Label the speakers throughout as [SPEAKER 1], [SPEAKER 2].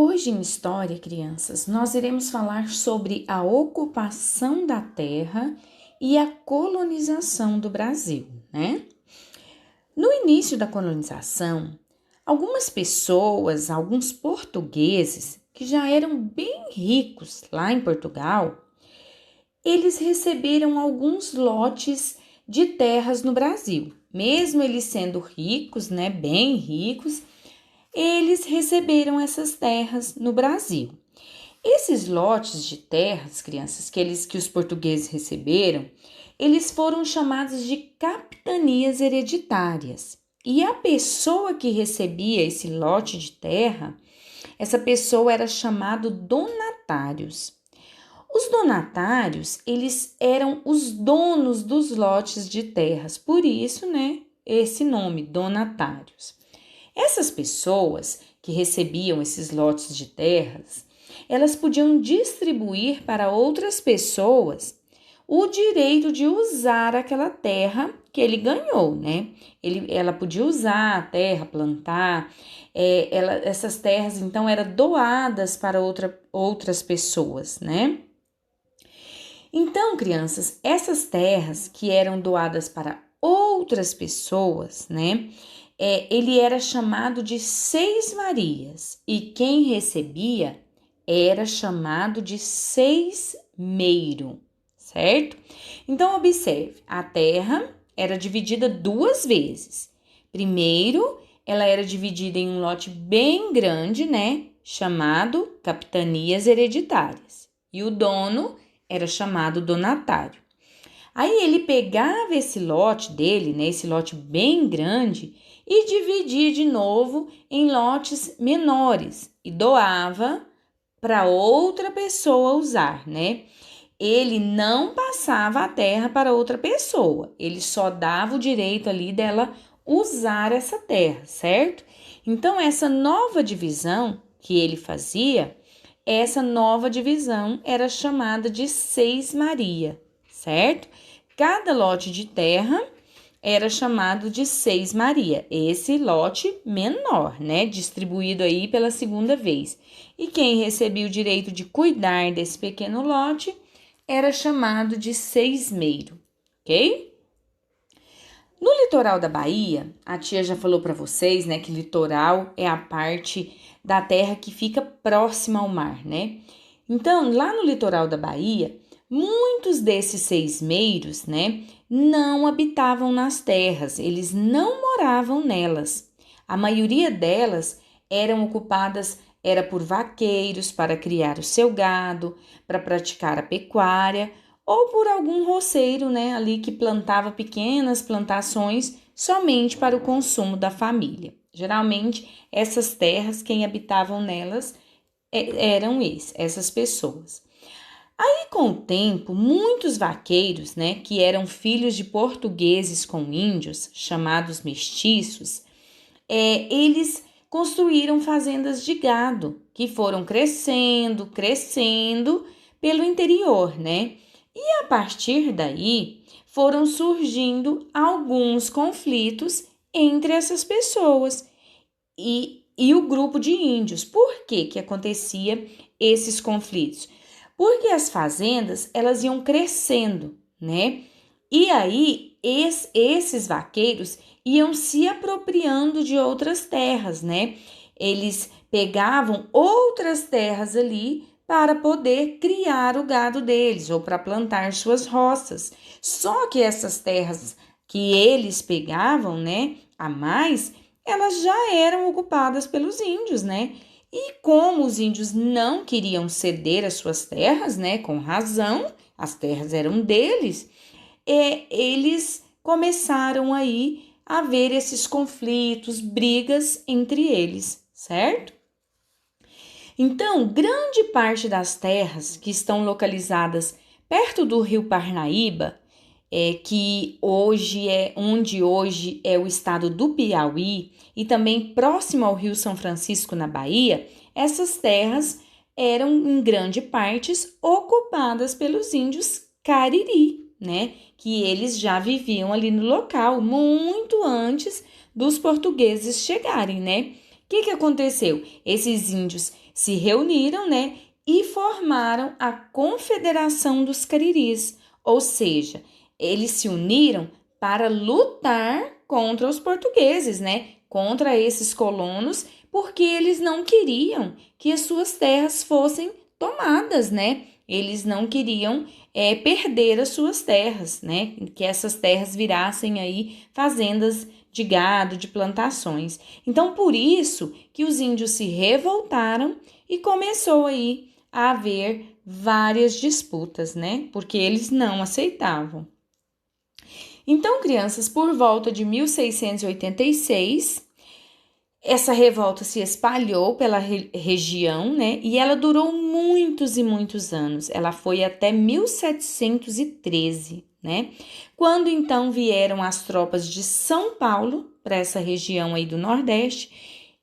[SPEAKER 1] Hoje em História, crianças, nós iremos falar sobre a ocupação da terra e a colonização do Brasil, né? No início da colonização, algumas pessoas, alguns portugueses que já eram bem ricos lá em Portugal, eles receberam alguns lotes de terras no Brasil. Mesmo eles sendo ricos, né, bem ricos, eles receberam essas terras no Brasil. Esses lotes de terras, crianças, que os portugueses receberam, eles foram chamados de capitanias hereditárias. E a pessoa que recebia esse lote de terra, essa pessoa era chamada donatários. Os donatários, eles eram os donos dos lotes de terras, por isso, né, esse nome, donatários. Essas pessoas que recebiam esses lotes de terras, elas podiam distribuir para outras pessoas o direito de usar aquela terra que ele ganhou, né? Ela podia usar a terra, plantar, essas terras então eram doadas para outras pessoas, né? Então, crianças, essas terras que eram doadas para outras pessoas, né? Ele era chamado de Seis Marias e quem recebia era chamado de seismeiro, certo? Então, observe, a terra era dividida duas vezes. Primeiro, ela era dividida em um lote bem grande, né? Chamado capitanias hereditárias. E o dono era chamado donatário. Aí ele pegava esse lote dele, né? Esse lote bem grande, e dividia de novo em lotes menores e doava para outra pessoa usar, né? Ele não passava a terra para outra pessoa, ele só dava o direito ali dela usar essa terra, certo? Então, essa nova divisão que ele fazia, essa nova divisão era chamada de seis-maria, certo? Cada lote de terra era chamado de seis-maria, esse lote menor, né? Distribuído aí pela segunda vez. E quem recebia o direito de cuidar desse pequeno lote era chamado de seismeiro, ok? No litoral da Bahia, a tia já falou para vocês, né, que litoral é a parte da terra que fica próxima ao mar, né? Então, lá no litoral da Bahia, muitos desses seismeiros, né, não habitavam nas terras, eles não moravam nelas. A maioria delas eram ocupadas por vaqueiros para criar o seu gado, para praticar a pecuária, ou por algum roceiro, né, ali que plantava pequenas plantações somente para o consumo da família. Geralmente, essas terras, quem habitavam nelas eram essas pessoas. Aí, com o tempo, muitos vaqueiros, né, que eram filhos de portugueses com índios, chamados mestiços, eles construíram fazendas de gado, que foram crescendo pelo interior, né? E a partir daí, foram surgindo alguns conflitos entre essas pessoas e o grupo de índios. Por que acontecia esses conflitos? Porque as fazendas, elas iam crescendo, né? E aí, esses vaqueiros iam se apropriando de outras terras, né? Eles pegavam outras terras ali para poder criar o gado deles ou para plantar suas roças. Só que essas terras que eles pegavam, né, a mais, elas já eram ocupadas pelos índios, né? E como os índios não queriam ceder as suas terras, né, com razão, as terras eram deles, eles começaram aí a ver esses conflitos, brigas entre eles, certo? Então, grande parte das terras que estão localizadas perto do rio Parnaíba, que onde hoje é o estado do Piauí, e também próximo ao Rio São Francisco, na Bahia, essas terras eram, em grande parte, ocupadas pelos índios Cariri, né? Que eles já viviam ali no local muito antes dos portugueses chegarem, né? que aconteceu? Esses índios se reuniram, né, e formaram a Confederação dos Cariris, ou seja, eles se uniram para lutar contra os portugueses, né, contra esses colonos, porque eles não queriam que as suas terras fossem tomadas, né? Eles não queriam perder as suas terras, né? Que essas terras virassem aí fazendas de gado, de plantações. Então, por isso que os índios se revoltaram e começou aí a haver várias disputas, né? Porque eles não aceitavam. Então, crianças, por volta de 1686, essa revolta se espalhou pela região, né? E ela durou muitos e muitos anos. Ela foi até 1713, né? Quando então vieram as tropas de São Paulo para essa região aí do Nordeste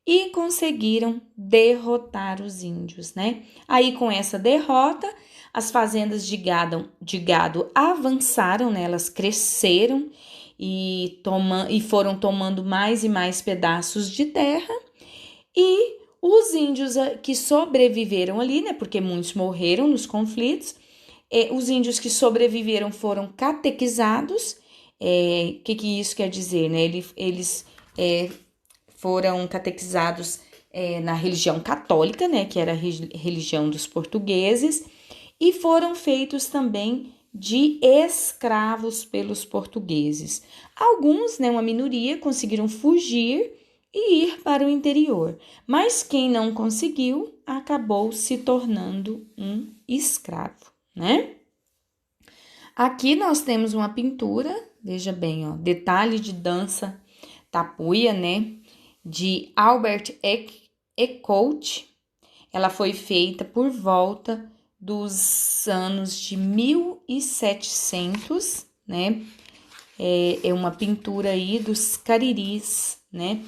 [SPEAKER 1] e conseguiram derrotar os índios, né? Aí com essa derrota, as fazendas de gado avançaram, né? Elas cresceram e foram tomando mais e mais pedaços de terra, e os índios que sobreviveram ali, né, porque muitos morreram nos conflitos, os índios que sobreviveram foram catequizados. Que isso quer dizer, né? Eles foram catequizados na religião católica, né, que era a religião dos portugueses, e foram feitos também de escravos pelos portugueses. Alguns, né, uma minoria, conseguiram fugir e ir para o interior, mas quem não conseguiu acabou se tornando um escravo, né? Aqui nós temos uma pintura, veja bem, ó, detalhe de dança tapuia, né, de Albert Eckhout. Ela foi feita por volta dos anos de 1700, né? É uma pintura aí dos cariris, né?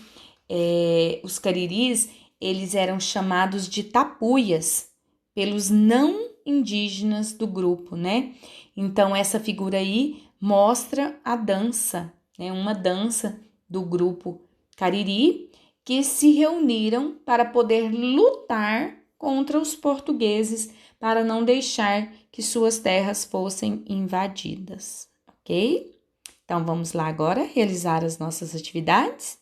[SPEAKER 1] Os cariris, eles eram chamados de tapuias pelos não indígenas do grupo, né? Então, essa figura aí mostra a dança, né? Uma dança do grupo Cariri, que se reuniram para poder lutar contra os portugueses, para não deixar que suas terras fossem invadidas, ok? Então, vamos lá agora realizar as nossas atividades?